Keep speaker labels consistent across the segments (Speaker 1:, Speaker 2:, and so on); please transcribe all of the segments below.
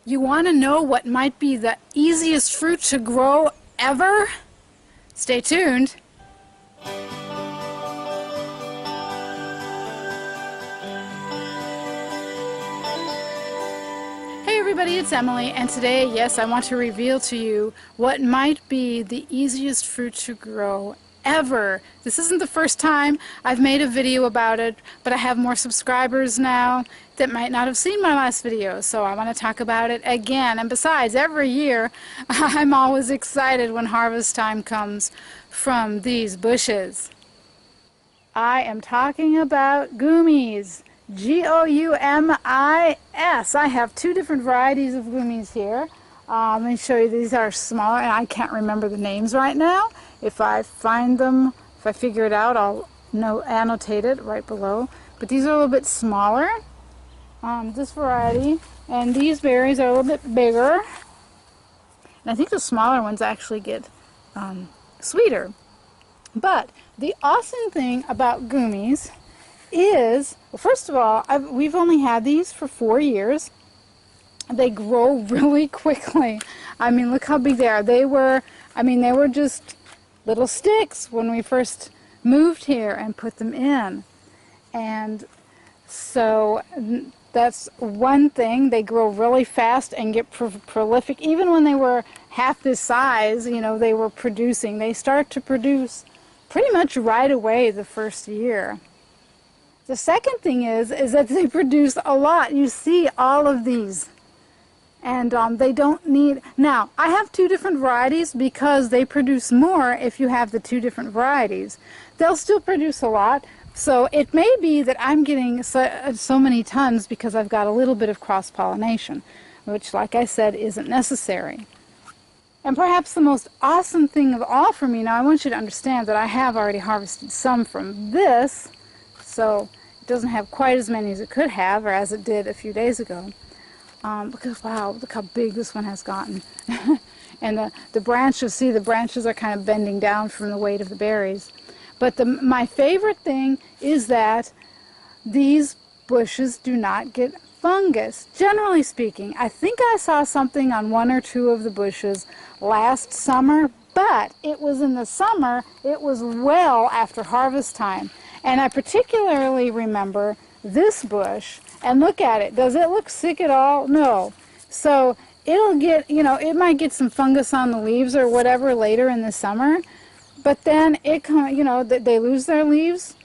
Speaker 1: You want to know what might be the easiest fruit to grow ever? Stay tuned. Hey everybody, it's Emily, and today, yes, I want to reveal to you what might be the easiest fruit to grow ever. This isn't the first time I've made a video about it, but I have more subscribers now that might not have seen my last video, so I want to talk about it again. And besides, every year I'm always excited when harvest time comes from these bushes. I am talking about gummies. G-O-U-M-I-S. I have two different varieties of gummies here. Let me show you. These are smaller, and I can't remember the names right now. If I find them, if I figure it out, I'll annotate it right below. But these are a little bit smaller, this variety, and these berries are a little bit bigger. And I think the smaller ones actually get sweeter. But the awesome thing about gummies is, well, first of all, we've only had these for 4 years. They grow really quickly. I mean, look how big they are. They were just little sticks when we first moved here and put them in. And so that's one thing. They grow really fast and get prolific. Even when they were half this size, you know, they start to produce pretty much right away the first year. The second thing is that they produce a lot. You see all of these. And they don't need... Now, I have two different varieties because they produce more if you have the two different varieties. They'll still produce a lot. So it may be that I'm getting so many tons because I've got a little bit of cross-pollination, which, like I said, isn't necessary. And perhaps the most awesome thing of all for me, now I want you to understand that I have already harvested some from this, so it doesn't have quite as many as it could have, or as it did a few days ago. Because, wow, look how big this one has gotten. And the branches, see, the branches are kind of bending down from the weight of the berries. But my favorite thing is that these bushes do not get fungus. Generally speaking, I think I saw something on one or two of the bushes last summer, but it was in the summer, it was well after harvest time. And I particularly remember this bush, and look at it. Does it look sick at all? No. So it'll get, you know, it might get some fungus on the leaves or whatever later in the summer, but then you know, they lose their leaves,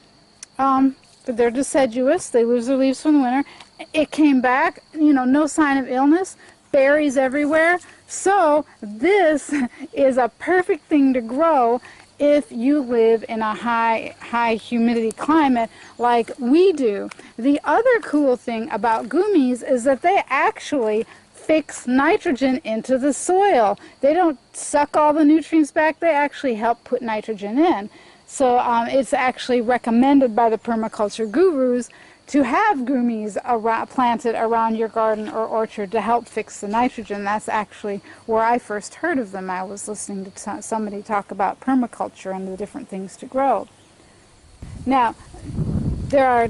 Speaker 1: but they're deciduous. They lose their leaves from the winter. It came back, you know, no sign of illness, berries everywhere. So this is a perfect thing to grow if you live in a high humidity climate like we do. The other cool thing about gummies is that they actually fix nitrogen into the soil. They don't suck all the nutrients back, they actually help put nitrogen in. So it's actually recommended by the permaculture gurus to have gummies planted around your garden or orchard to help fix the nitrogen. That's actually where I first heard of them. I was listening to somebody talk about permaculture and the different things to grow. Now, there are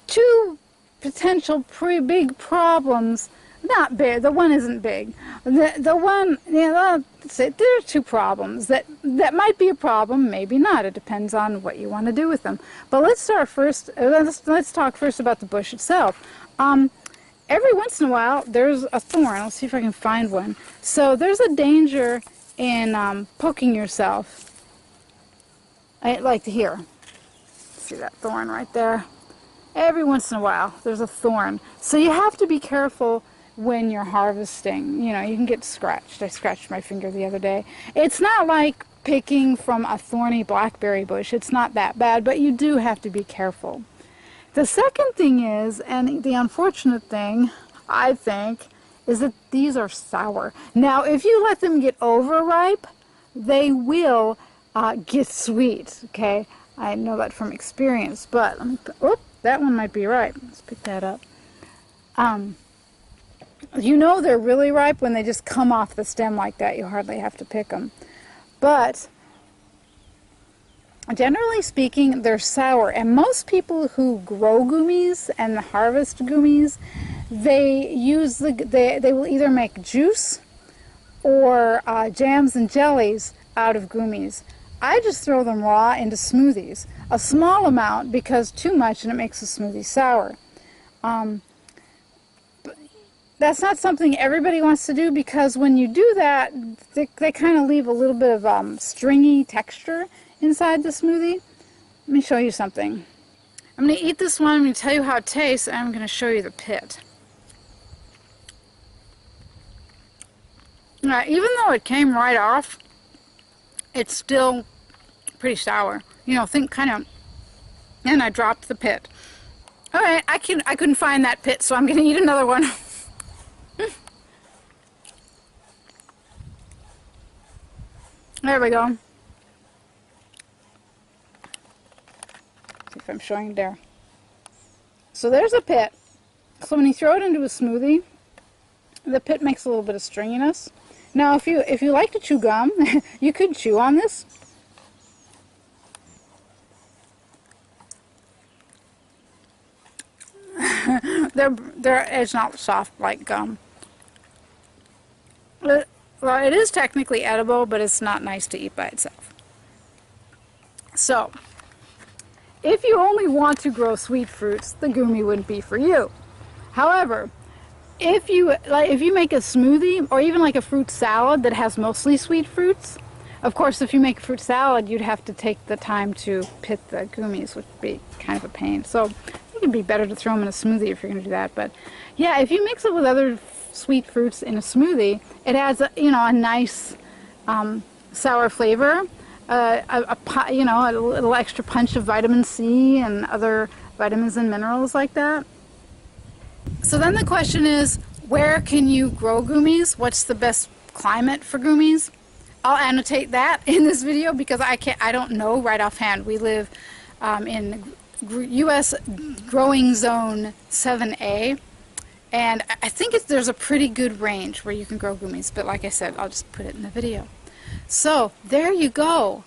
Speaker 1: two potential big problems. Not big, the one isn't big. The one, you know, there are two problems that might be a problem, maybe not. It depends on what you want to do with them. But let's start first, let's talk first about the bush itself. Every once in a while, there's a thorn. Let's see if I can find one. So there's a danger in poking yourself. Like here. See that thorn right there? Every once in a while, there's a thorn. So you have to be careful when you're harvesting. You know, you can get scratched. I scratched my finger the other day. It's not like picking from a thorny blackberry bush. It's not that bad, but you do have to be careful. The second thing is, and the unfortunate thing, I think, is that these are sour. Now, if you let them get overripe, they will get sweet, okay? I know that from experience, but let me put, that one might be ripe. Let's pick that up. You know they're really ripe when they just come off the stem like that. You hardly have to pick them. But generally speaking, they're sour. And most people who grow gummies and harvest gummies, they will either make juice or jams and jellies out of gummies. I just throw them raw into smoothies. A small amount, because too much and it makes the smoothie sour. That's not something everybody wants to do, because when you do that, they kind of leave a little bit of stringy texture inside the smoothie. Let me show you something. I'm going to eat this one, I'm going to tell you how it tastes, and I'm going to show you the pit. Now, even though it came right off, it's still pretty sour. You know, think kind of, and I dropped the pit. Alright, I couldn't find that pit, so I'm going to eat another one. There we go. See if I'm showing it there. So there's a pit. So when you throw it into a smoothie, the pit makes a little bit of stringiness. Now, if you like to chew gum, you could chew on this. It's not soft like gum. Well, it is technically edible, but it's not nice to eat by itself. So, if you only want to grow sweet fruits, the gummy wouldn't be for you. However, if you make a smoothie or even like a fruit salad that has mostly sweet fruits, of course, if you make a fruit salad, you'd have to take the time to pit the gummies, which would be kind of a pain. So, I think it'd be better to throw them in a smoothie if you're going to do that. But yeah, if you mix it with other sweet fruits in a smoothie, it adds a nice sour flavor, a little extra punch of vitamin C and other vitamins and minerals like that. So then the question is, where can you grow gummies? What's the best climate for gummies? I'll annotate that in this video because I don't know right offhand. We live in U.S. growing zone 7A. And I think there's a pretty good range where you can grow gummies, but like I said, I'll just put it in the video. So there you go.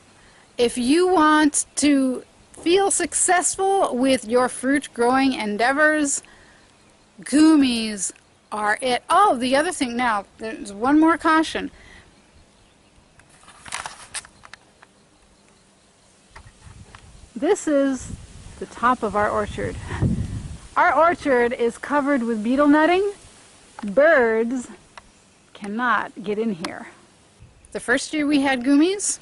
Speaker 1: If you want to feel successful with your fruit growing endeavors, gummies are it. Oh, the other thing now, there's one more caution. This is the top of our orchard. Our orchard is covered with beetle netting. Birds cannot get in here. The first year we had gummies,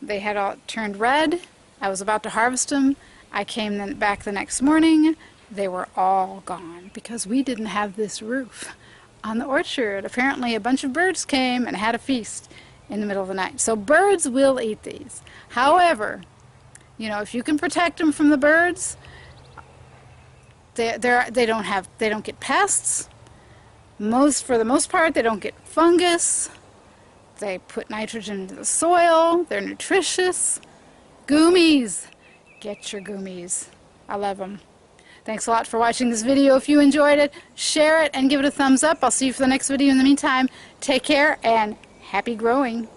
Speaker 1: they had all turned red. I was about to harvest them. I came back the next morning. They were all gone because we didn't have this roof on the orchard. Apparently a bunch of birds came and had a feast in the middle of the night. So birds will eat these. However, you know, if you can protect them from the birds, they don't get pests. For the most part, they don't get fungus. They put nitrogen into the soil. They're nutritious. Gummies. Get your gummies. I love them. Thanks a lot for watching this video. If you enjoyed it, share it and give it a thumbs up. I'll see you for the next video. In the meantime, take care and happy growing.